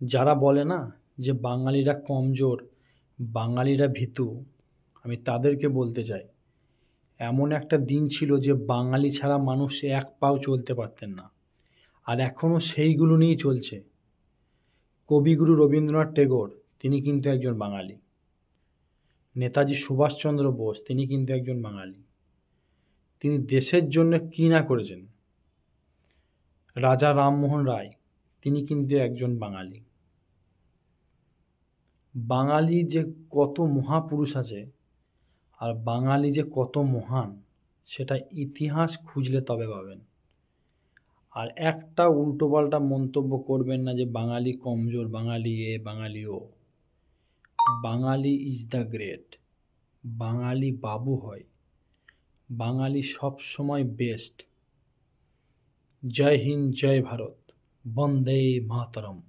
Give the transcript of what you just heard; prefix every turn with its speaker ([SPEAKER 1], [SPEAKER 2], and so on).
[SPEAKER 1] যারা বলে না যে বাঙালিরা কমজোর, বাঙালিরা ভীতু, আমি তাদেরকে বলতে চাই, এমন একটা দিন ছিল যে বাঙালি ছাড়া মানুষ এক পাও চলতে পারতেন না, আর এখনও সেইগুলো নিয়েই চলছে। কবিগুরু রবীন্দ্রনাথ টেগোর, তিনি কিন্তু একজন বাঙালি। নেতাজি সুভাষচন্দ্র বোস, তিনি কিন্তু একজন বাঙালি। তিনি দেশের জন্য কী না করেছেন। রাজা রামমোহন রায়, তিনি কিন্তু একজন বাঙালি। বাঙালি যে কত মহাপুরুষ আছে আর বাঙালি যে কত মহান, সেটা ইতিহাস খুঁজলে তবে পাবেন। আর একটা উল্টোপাল্টা মন্তব্য করবেন না যে বাঙালি কমজোর, বাঙালি এ বাঙালি ও। বাঙালি ইজ দ্য গ্রেট। বাঙালি বাবু হয়। বাঙালি সব সময় বেস্ট। জয় হিন্দ, জয় ভারত, বন্দে মাতরম।